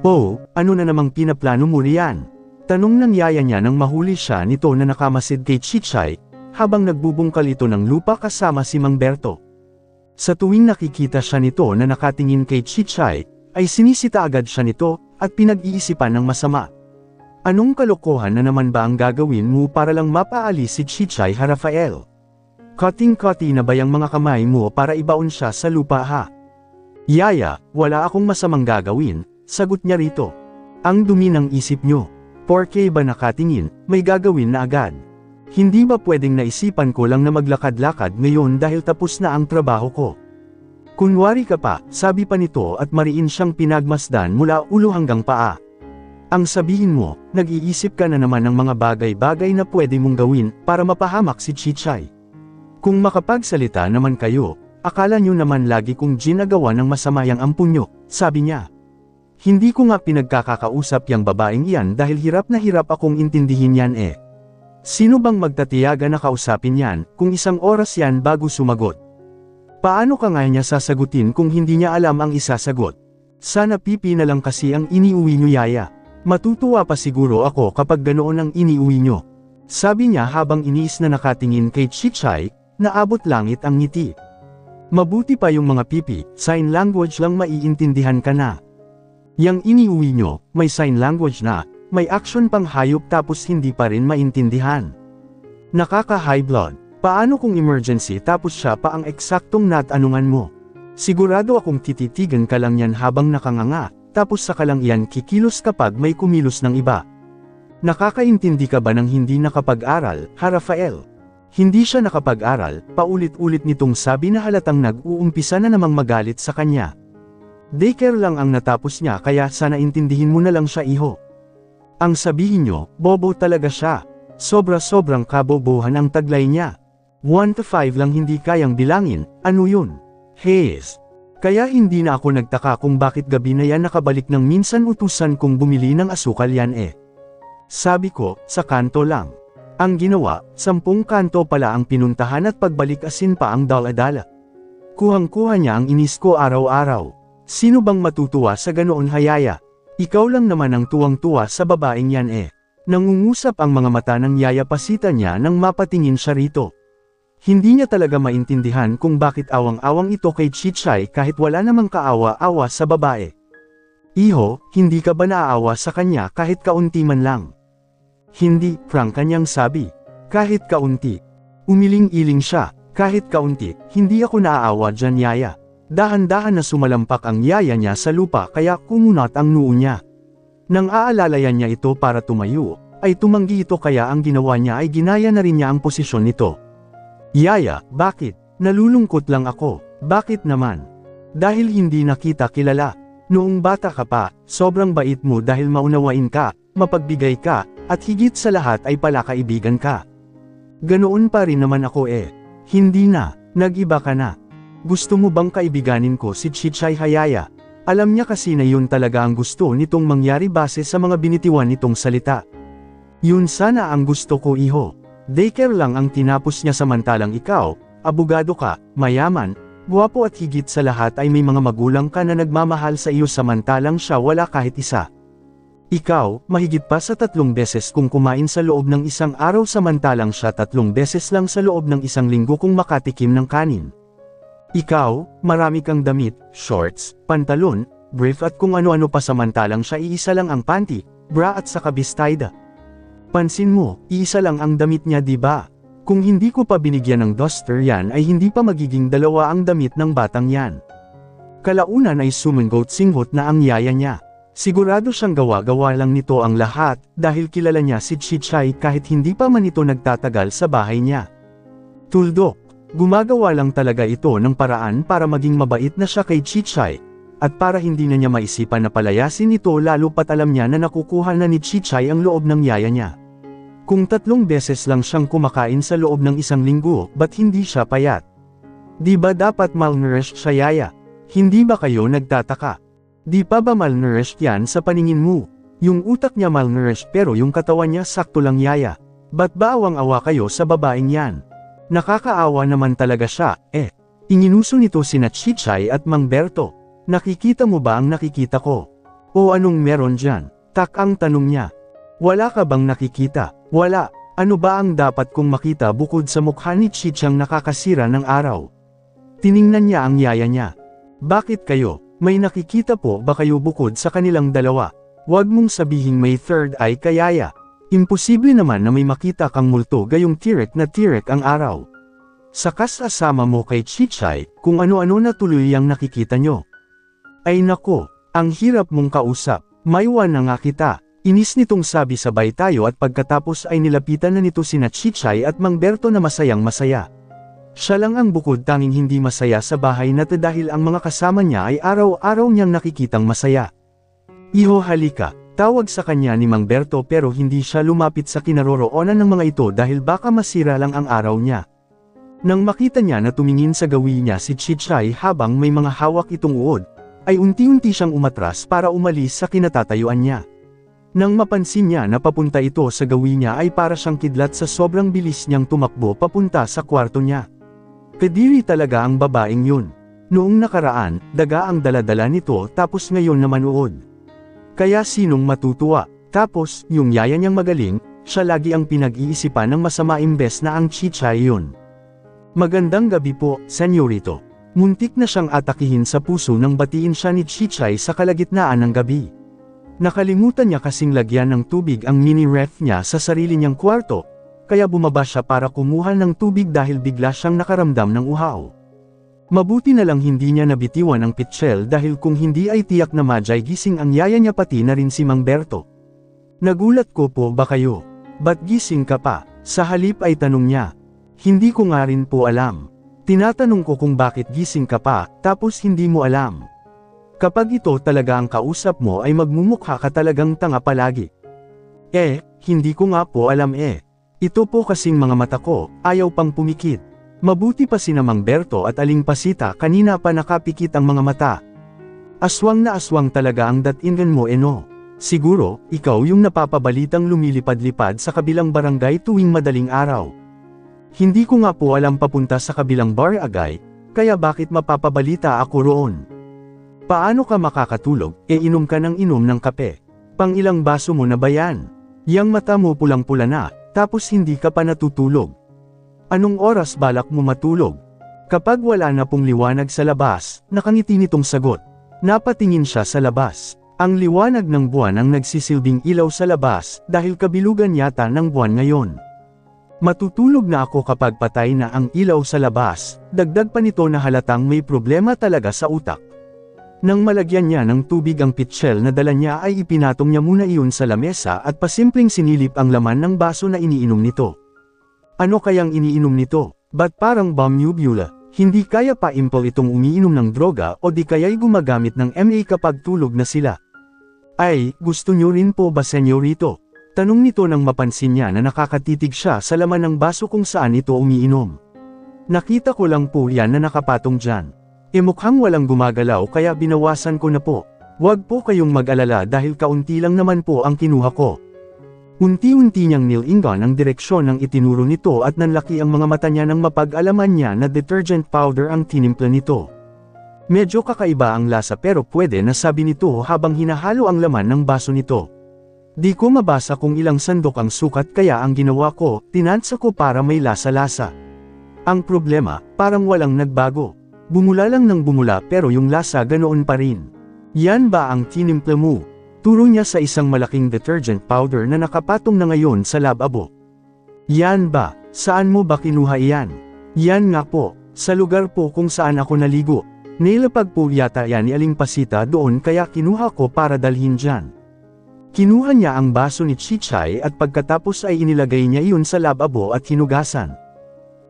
Oh, ano na namang pinaplano mo riyan? Tanong ng yaya niya nang mahuli siya nito na nakamasid kay Chichay, habang nagbubungkal ito ng lupa kasama si Mang Berto. Sa tuwing nakikita siya nito na nakatingin kay Chichay, ay sinisita agad siya nito, at pinag-iisipan ng masama. Anong kalokohan na naman ba ang gagawin mo para lang mapaalis si Chichay Rafael? Kating-kati na ba yung mga kamay mo para ibaon siya sa lupa ha? Yaya, wala akong masamang gagawin, sagot niya rito. Ang dumi ng isip nyo. Porke ba nakatingin, may gagawin na agad. Hindi ba pwedeng naisipan ko lang na maglakad-lakad ngayon dahil tapos na ang trabaho ko? Kunwari ka pa, sabi pa nito at mariin siyang pinagmasdan mula ulo hanggang paa. Ang sabihin mo, nag-iisip ka na naman ng mga bagay-bagay na pwede mong gawin para mapahamak si Chichay. Kung makapagsalita naman kayo, akala nyo naman lagi kong ginagawa ng masama yang ampun nyo, sabi niya. Hindi ko nga pinagkakakausap yang babaeng yan dahil hirap na hirap akong intindihin yan eh. Sino bang magtatiyaga na kausapin yan, kung isang oras yan bago sumagot? Paano ka nga niya sasagutin kung hindi niya alam ang isasagot? Sana pipi na lang kasi ang iniuwi nyo yaya. Matutuwa pa siguro ako kapag ganoon ang iniuwi nyo. Sabi niya habang iniis na nakatingin kay Chichay, naabot langit ang ngiti. Mabuti pa yung mga pipi, sign language lang maiintindihan ka na. Yang iniuwi nyo, may sign language na, may action pang hayop tapos hindi pa rin maintindihan. Nakaka-high blood. Paano kung emergency tapos siya pa ang eksaktong natanungan mo? Sigurado akong tititigan ka lang yan habang nakanganga, tapos saka lang yan kikilos kapag may kumilos ng iba. Nakakaintindi ka ba ng hindi nakapag-aral, Rafael? Hindi siya nakapag-aral, paulit-ulit nitong sabi na halatang nag-uumpisa na namang magalit sa kanya. Daycare lang ang natapos niya kaya sana intindihin mo na lang siya iho. Ang sabihin nyo, bobo talaga siya. Sobra-sobrang kabobohan ang taglay niya. 1 to 5 lang hindi kayang bilangin, ano yun? Hayes. Kaya hindi na ako nagtaka kung bakit gabi na yan nakabalik ng minsan utusan kong bumili ng asukal yan eh. Sabi ko, sa kanto lang. Ang ginawa, 10 kanto pala ang pinuntahan at pagbalik asin pa ang dala-dala. Kuhang-kuha niya ang inis ko araw-araw. Sino bang matutuwa sa ganoon hayaya? Ikaw lang naman ang tuwang-tuwa sa babaeng yan eh. Nangungusap ang mga mata ng yaya pasita niya nang mapatingin siya rito. Hindi niya talaga maintindihan kung bakit awang-awang ito kay Chichay kahit wala namang kaawa-awa sa babae. Iho, hindi ka ba naaawa sa kanya kahit kaunti man lang? Hindi, Frank kanyang sabi. Kahit kaunti. Umiling-iling siya, kahit kaunti, hindi ako naaawa dyan yaya. Dahan-dahan na sumalampak ang yaya niya sa lupa kaya kumunat ang noo niya. Nang aalalayan niya ito para tumayo, ay tumanggi ito kaya ang ginawa niya ay ginaya na rin niya ang posisyon nito. Yaya, bakit? Nalulungkot lang ako. Bakit naman? Dahil hindi na kita kilala. Noong bata ka pa, sobrang bait mo dahil maunawain ka, mapagbigay ka, at higit sa lahat ay palakaibigan ka. Ganoon pa rin naman ako eh. Hindi na, nag-iba ka na. Gusto mo bang kaibiganin ko si Chichay hayaya? Alam niya kasi na yun talaga ang gusto nitong mangyari base sa mga binitiwan nitong salita. Yun sana ang gusto ko iho. Daycare lang ang tinapos niya samantalang ikaw, abogado ka, mayaman, guwapo at higit sa lahat ay may mga magulang ka na nagmamahal sa iyo samantalang siya wala kahit isa. Ikaw, mahigit pa sa 3 beses kung kumain sa loob ng isang araw samantalang siya 3 beses lang sa loob ng isang linggo kung makatikim ng kanin. Ikaw, marami kang damit, shorts, pantalon, brief at kung ano-ano pa samantalang siya iisa lang ang panty, bra at saka bistayda. Pansin mo, iisa lang ang damit niya diba? Kung hindi ko pa binigyan ng duster yan ay hindi pa magiging 2 ang damit ng batang yan. Kalaunan ay sumunggot-singhot na ang yaya niya. Sigurado siyang gawa-gawa lang nito ang lahat dahil kilala niya si Chichay kahit hindi pa man ito nagtatagal sa bahay niya. Tuldok. Gumagawa lang talaga ito ng paraan para maging mabait na siya kay Chichay, at para hindi na niya maisipan na palayasin ito lalo pat alam niya na nakukuha na ni Chichay ang loob ng yaya niya. Kung 3 beses lang siyang kumakain sa loob ng isang linggo, ba't hindi siya payat? Di ba dapat malnourished siya yaya? Hindi ba kayo nagtataka? Di pa ba malnourished yan sa paningin mo? Yung utak niya malnourished pero yung katawan niya sakto lang yaya. Ba't ba awang-awa kayo sa babaeng yan? Nakakaawa naman talaga siya, eh. Inginuso nito sina Chichay at Mang Berto. Nakikita mo ba ang nakikita ko? O anong meron dyan? Tak ang tanong niya. Wala ka bang nakikita? Wala. Ano ba ang dapat kong makita bukod sa mukha ni Chichang nakakasira ng araw? Tiningnan niya ang yaya niya. Bakit kayo? May nakikita po ba kayo bukod sa kanilang dalawa? Huwag mong sabihing may third eye ka yaya. Imposible naman na may makita kang multo gayong tirek na tirek ang araw. Sa kasama mo kay Chichay, kung ano-ano na tuloy ang nakikita nyo. Ay nako, ang hirap mong kausap, maywan na nga kita. Inis nitong sabi sabay tayo at pagkatapos ay nilapitan na nito sina Chichay at Mang Berto na masayang masaya. Siya lang ang bukod tanging hindi masaya sa bahay na dahil ang mga kasama niya ay araw-araw niyang nakikitang masaya. Iho halika, tawag sa kanya ni Mang Berto pero hindi siya lumapit sa kinaroroonan ng mga ito dahil baka masira lang ang araw niya. Nang makita niya na tumingin sa gawi niya si Chichay habang may mga hawak itong uod, ay unti-unti siyang umatras para umalis sa kinatatayuan niya. Nang mapansin niya na papunta ito sa gawi niya ay para siyang kidlat sa sobrang bilis niyang tumakbo papunta sa kwarto niya. Kadiri talaga ang babaeng yun. Noong nakaraan, daga ang daladala nito tapos ngayon naman uod. Kaya sinong matutuwa? Tapos, yung yaya niyang magaling, siya lagi ang pinag-iisipan ng masama imbes na ang Chichay yun. Magandang gabi po, senyorito. Muntik na siyang atakihin sa puso nang batiin siya ni Chichay sa kalagitnaan ng gabi. Nakalimutan niya kasing lagyan ng tubig ang mini-ref niya sa sarili niyang kwarto, kaya bumaba siya para kumuha ng tubig dahil bigla siyang nakaramdam ng uhaw. Mabuti na lang hindi niya nabitiwan ang pitchel dahil kung hindi ay tiyak na madyay gising ang yaya niya pati na rin si Mang Berto. Nagulat ko po ba kayo? Ba't gising ka pa? Sa halip ay tanong niya. Hindi ko nga rin po alam. Tinatanong ko kung bakit gising ka pa, tapos hindi mo alam. Kapag ito talaga ang kausap mo ay magmumukha ka talagang tanga palagi. Hindi ko nga po alam Ito po kasing mga mata ko, ayaw pang pumikit. Mabuti pa si Mang Berto at Aling Pasita kanina pa nakapikit ang mga mata. Aswang na aswang talaga ang datingan mo no. Siguro, ikaw yung napapabalitang lumilipad-lipad sa kabilang barangay tuwing madaling araw. Hindi ko nga po alam papunta sa kabilang barangay, kaya bakit mapapabalita ako roon? Paano ka makakatulog, inom ka ng inom ng kape? Pang ilang baso mo na ba yan? Yang mata mo pulang-pula na, tapos hindi ka pa natutulog. Anong oras balak mo matulog? Kapag wala na pong liwanag sa labas, nakangiti nitong sagot. Napatingin siya sa labas. Ang liwanag ng buwan ang nagsisilbing ilaw sa labas, dahil kabilugan yata ng buwan ngayon. Matutulog na ako kapag patay na ang ilaw sa labas, dagdag pa nito na halatang may problema talaga sa utak. Nang malagyan niya ng tubig ang pitchel na dala niya ay ipinatong niya muna iyon sa lamesa at pasimpleng sinilip ang laman ng baso na iniinom nito. Ano kayang iniinom nito? Ba't parang Bomubula? Hindi kaya pa impol itong umiinom ng droga o di kaya'y gumagamit ng MA kapag tulog na sila? Ay, gusto niyo rin po ba senyorito? Tanong nito nang mapansin niya na nakakatitig siya sa laman ng baso kung saan ito umiinom. Nakita ko lang po yan na nakapatong dyan. Mukhang walang gumagalaw kaya binawasan ko na po. Huwag po kayong mag-alala dahil kaunti lang naman po ang kinuha ko. Unti-unti niyang nilingan ang direksyon ng itinuro nito at nanlaki ang mga mata niya nang mapag-alaman niya na detergent powder ang tinimpla nito. Medyo kakaiba ang lasa pero pwede na sabi nito habang hinahalo ang laman ng baso nito. Di ko mabasa kung ilang sandok ang sukat kaya ang ginawa ko, tinansa ko para may lasa-lasa. Ang problema, parang walang nagbago. Bumula lang ng bumula pero yung lasa ganoon pa rin. Yan ba ang tinimpla mo? Turo niya sa isang malaking detergent powder na nakapatong na ngayon sa lababo. Yan ba? Saan mo ba kinuha iyan? Yan nga po, sa lugar po kung saan ako naligo. Nailapag po yata yan ni Aling Pasita doon kaya kinuha ko para dalhin dyan. Kinuha niya ang baso ni Chichay at pagkatapos ay inilagay niya iyon sa lababo at hinugasan.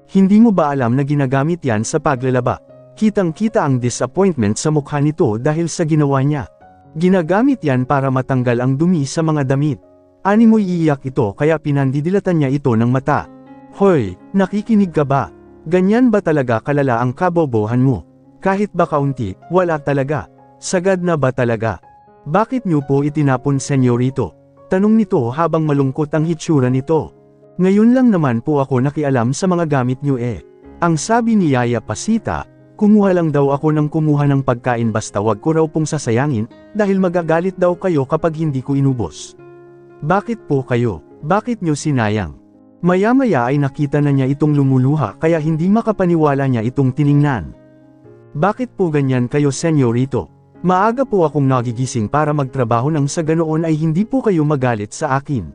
Hindi mo ba alam na ginagamit yan sa paglalaba? Kitang-kita ang disappointment sa mukha nito dahil sa ginawa niya. Ginagamit yan para matanggal ang dumi sa mga damit. Animoy iiyak ito kaya pinandidilatan niya ito ng mata. Hoy, nakikinig ka ba? Ganyan ba talaga kalala ang kabobohan mo? Kahit ba kaunti, wala talaga. Sagad na ba talaga? Bakit niyo po itinapon senyorito? Tanong nito habang malungkot ang hitsura nito. Ngayon lang naman po ako nakialam sa mga gamit niyo Ang sabi ni Yaya Pasita, Kumuha lang daw ako ng kumuha ng pagkain basta wag ko raw pong sasayangin, dahil magagalit daw kayo kapag hindi ko inubos. Bakit po kayo? Bakit nyo sinayang? Maya-maya ay nakita na niya itong lumuluha kaya hindi makapaniwala niya itong tiningnan. Bakit po ganyan kayo, senyorito? Maaga po akong nagigising para magtrabaho nang sa ganoon ay hindi po kayo magalit sa akin.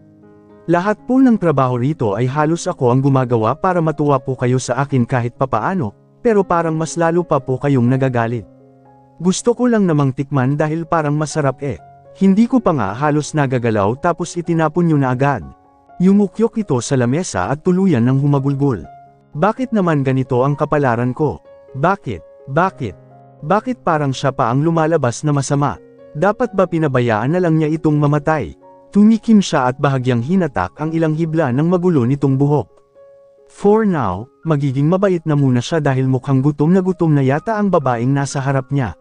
Lahat po ng trabaho rito ay halos ako ang gumagawa para matuwa po kayo sa akin kahit papaano, pero parang mas lalo pa po kayong nagagalit. Gusto ko lang namang tikman dahil parang masarap eh. Hindi ko pa nga halos nagagalaw tapos itinapon nyo na agad. Yumukyok ito sa lamesa at tuluyan ng humagulgol. Bakit naman ganito ang kapalaran ko? Bakit? Bakit? Bakit parang siya pa ang lumalabas na masama? Dapat ba pinabayaan na lang niya itong mamatay? Tumikim siya at bahagyang hinatak ang ilang hibla ng magulo nitong buhok. For now, magiging mabait na muna siya dahil mukhang gutom na yata ang babaeng nasa harap niya.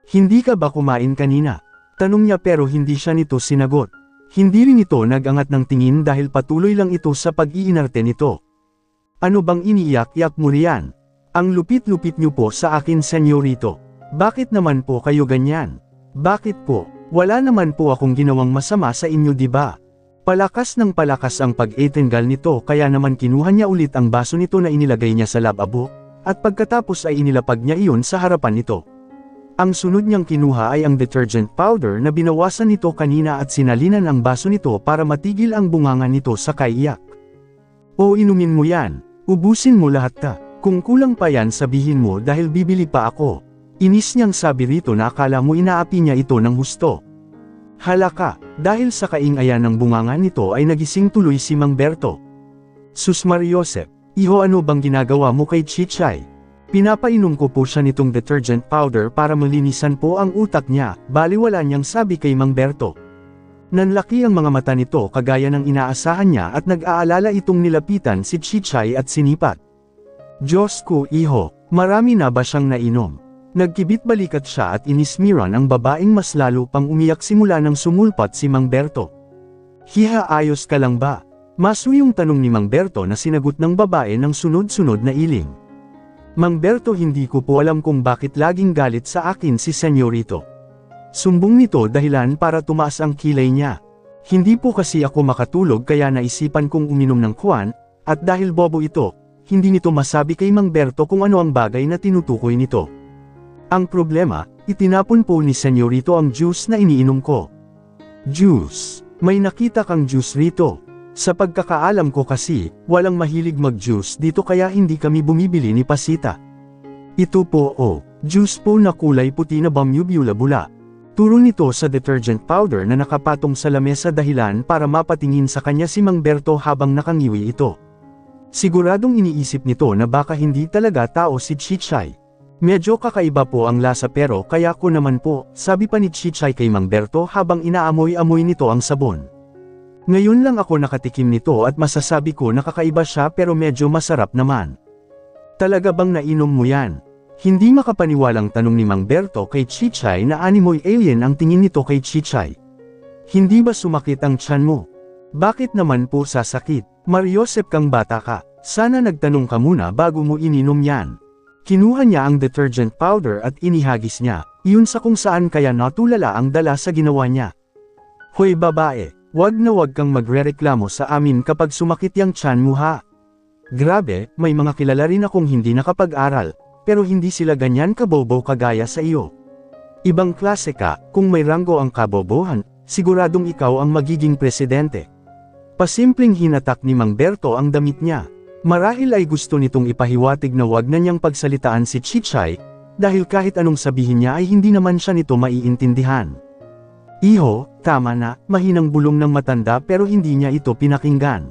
Hindi ka ba kumain kanina? Tanong niya pero hindi siya nito sinagot. Hindi rin ito nag-angat ng tingin dahil patuloy lang ito sa pag-iinarte nito. Ano bang iniiyak-iyak mo riyan? Ang lupit-lupit niyo po sa akin, senyorito. Bakit naman po kayo ganyan? Bakit po? Wala naman po akong ginawang masama sa inyo, di ba? Palakas ng palakas ang pag-etenggal nito kaya naman kinuha niya ulit ang baso nito na inilagay niya sa lababo, at pagkatapos ay inilapag niya iyon sa harapan nito. Ang sunod niyang kinuha ay ang detergent powder na binawasan nito kanina at sinalinan ang baso nito para matigil ang bunganga nito sa kaiyak. O inumin mo yan, ubusin mo lahat ta, kung kulang pa yan sabihin mo dahil bibili pa ako. Inis niyang sabi rito na akala mo inaapi niya ito ng husto. Halaka, dahil sa kaingayan ng bunganga nito ay nagising tuloy si Mang Berto. Sus Mariosep, iho ano bang ginagawa mo kay Chichay? Pinapainom ko po siya nitong detergent powder para malinisan po ang utak niya, baliwala niyang sabi kay Mang Berto. Nanlaki ang mga mata nito kagaya ng inaasahan niya at nag-aalala itong nilapitan si Chichay at sinipat. Diyos ko iho, marami na ba siyang nainom? Nagkibit balikat siya at inismiran ang babaeng mas lalo pang umiyak simula nang sumulpat si Mang Berto. Hiha, ayos ka lang ba? Masuyong tanong ni Mang Berto na sinagot ng babae ng sunod-sunod na iling. Mang Berto, hindi ko po alam kung bakit laging galit sa akin si senyorito. Sumbong nito dahilan para tumaas ang kilay niya. Hindi po kasi ako makatulog kaya naisipan kong uminom ng kuwan, at dahil bobo ito, hindi nito masabi kay Mang Berto kung ano ang bagay na tinutukoy nito. Ang problema, itinapon po ni senyorito ang juice na iniinom ko. Juice? May nakita kang juice rito? Sa pagkakaalam ko kasi, walang mahilig mag-juice dito kaya hindi kami bumibili ni Pasita. Ito po juice po na kulay puti na bamyubula-bula. Turo nito sa detergent powder na nakapatong sa lamesa dahilan para mapatingin sa kanya si Mang Berto habang nakangiwi ito. Siguradong iniisip nito na baka hindi talaga tao si Chichay. Medyo kakaiba po ang lasa pero kaya ko naman po, sabi pa ni Chichay kay Mang Berto habang inaamoy-amoy nito ang sabon. Ngayon lang ako nakatikim nito at masasabi ko na kakaiba siya pero medyo masarap naman. Talaga bang nainom mo yan? Hindi makapaniwalang tanong ni Mang Berto kay Chichay na animoy alien ang tingin nito kay Chichay. Hindi ba sumakit ang tiyan mo? Bakit naman po sasakit? Mariosep kang bata ka, sana nagtanong ka muna bago mo ininom yan. Kinuha niya ang detergent powder at inihagis niya, iyon sa kung saan kaya natulala ang dala sa ginawa niya. Hoy babae! Wag na wag kang magrereklamo sa amin kapag sumakit yang tiyan mo ha. Grabe, may mga kilala rin akong hindi nakapag-aral, pero hindi sila ganyan kabobo kagaya sa iyo. Ibang klase ka, kung may ranggo ang kabobohan, siguradong ikaw ang magiging presidente. Pasimpleng hinatak ni Mang Berto ang damit niya. Marahil ay gusto nitong ipahiwatig na wag na niyang pagsalitaan si Chichay, dahil kahit anong sabihin niya ay hindi naman siya nito maiintindihan. Iho, tama na, mahinang bulong ng matanda pero hindi niya ito pinakinggan.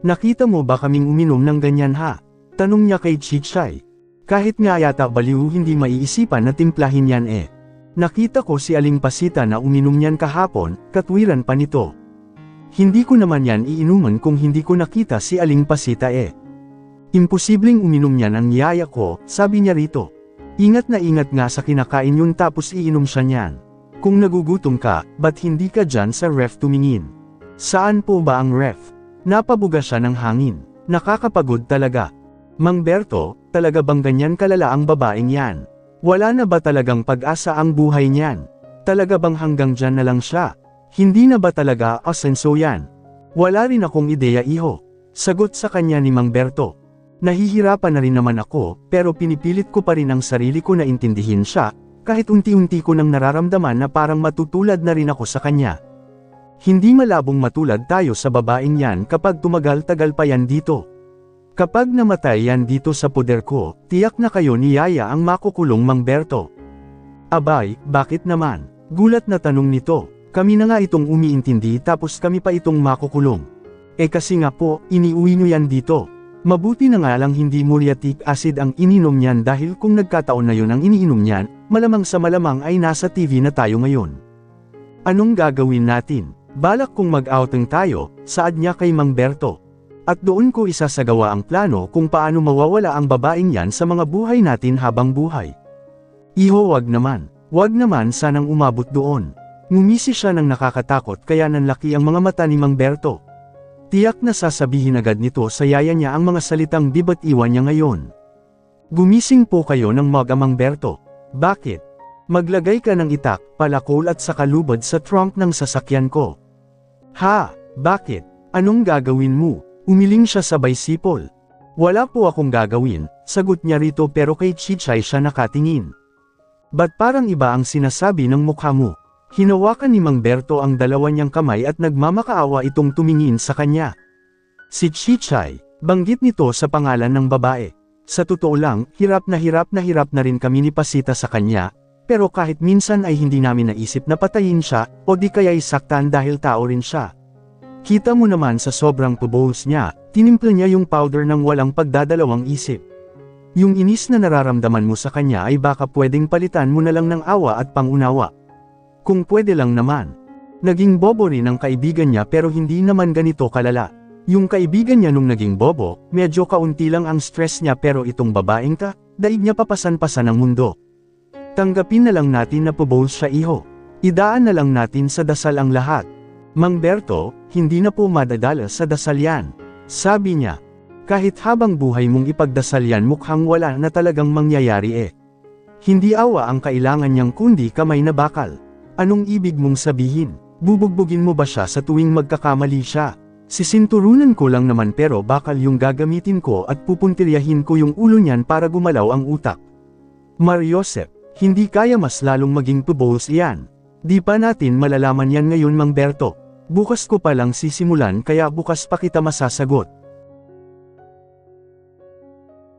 Nakita mo ba kaming uminom ng ganyan ha? Tanong niya kay Chichay. Kahit nga yata baliw hindi maiisipan na timplahin yan eh. Nakita ko si Aling Pasita na uminom yan kahapon, katwiran pa nito. Hindi ko naman yan iinuman kung hindi ko nakita si Aling Pasita eh. Imposibleng uminom yan ang yaya ko, sabi niya rito. Ingat na ingat nga sa kinakain yun tapos iinom siya niyan. Kung nagugutom ka, ba't hindi ka dyan sa ref tumingin? Saan po ba ang ref? Napabuga siya ng hangin. Nakakapagod talaga. Mang Berto, talaga bang ganyan kalala ang babaeng yan? Wala na ba talagang pag-asa ang buhay niyan? Talaga bang hanggang dyan na lang siya? Hindi na ba talaga asenso yan? Wala rin akong ideya iho. Sagot sa kanya ni Mang Berto. Nahihirapan na rin naman ako, pero pinipilit ko pa rin ang sarili ko na intindihin siya, kahit unti-unti ko nang nararamdaman na parang matutulad na rin ako sa kanya. Hindi malabong matulad tayo sa babaeng yan kapag tumagal-tagal pa yan dito. Kapag namatay yan dito sa poder ko, tiyak na kayo ni Yaya ang makukulong, Mang Berto. Abay, bakit naman? Gulat na tanong nito. Kami na nga itong umiintindi tapos kami pa itong makukulong. Kasi nga po, iniuwi nyo yan dito. Mabuti na nga lang hindi muriatic acid ang ininom niyan dahil kung nagkataon na yun ang iniinom niyan, malamang sa malamang ay nasa TV na tayo ngayon. Anong gagawin natin? Balak kong mag-outing tayo, saad niya kay Mang Berto. At doon ko isasagawa ang plano kung paano mawawala ang babaeng yan sa mga buhay natin habang buhay. Iho, wag naman. Wag naman sanang umabot doon. Ngumisi siya ng nakakatakot kaya nanlaki ang mga mata ni Mang Berto. Tiyak na sasabihin agad nito sa yaya niya ang mga salitang bibat iwan niya ngayon. Gumising po kayo ng Mang Berto. Bakit? Maglagay ka ng itak, palakol at sakalubad sa trunk ng sasakyan ko. Ha? Bakit? Anong gagawin mo? Umiling siya sabay sipol. Wala po akong gagawin, sagot niya rito pero kay Chichay siya nakatingin. Ba't parang iba ang sinasabi ng mukha mo? Hinawakan ni Mang Berto ang dalawa niyang kamay at nagmamakaawa itong tumingin sa kanya. Si Chichay, banggit nito sa pangalan ng babae. Sa totoo lang, hirap na rin kami ni Pasita sa kanya, pero kahit minsan ay hindi namin naisip na patayin siya, o di kaya'y saktan dahil tao rin siya. Kita mo naman sa sobrang pubos niya, tinimpla niya yung powder ng walang pagdadalawang isip. Yung inis na nararamdaman mo sa kanya ay baka pwedeng palitan mo na lang ng awa at pangunawa. Kung pwede lang naman. Naging bobo rin ang kaibigan niya pero hindi naman ganito kalala. Yung kaibigan niya nung naging bobo, medyo kaunti lang ang stress niya pero itong babaeng ka, daig niya papasan-pasan ang mundo. Tanggapin na lang natin na pubos siya iho. Idaan na lang natin sa dasal ang lahat. Mang Berto, hindi na po madadala sa dasal yan. Sabi niya, kahit habang buhay mong ipagdasal yan mukhang wala na talagang mangyayari eh. Hindi awa ang kailangan niyang kundi kamay na bakal. Anong ibig mong sabihin? Bubugbugin mo ba siya sa tuwing magkakamali siya? Sisinturunan ko lang naman pero bakal yung gagamitin ko at pupuntiryahin ko yung ulo niyan para gumalaw ang utak. Mariosep, hindi kaya mas lalong maging pubos iyan. Di pa natin malalaman yan ngayon, Mang Berto. Bukas ko pa lang sisimulan kaya bukas pa kita masasagot.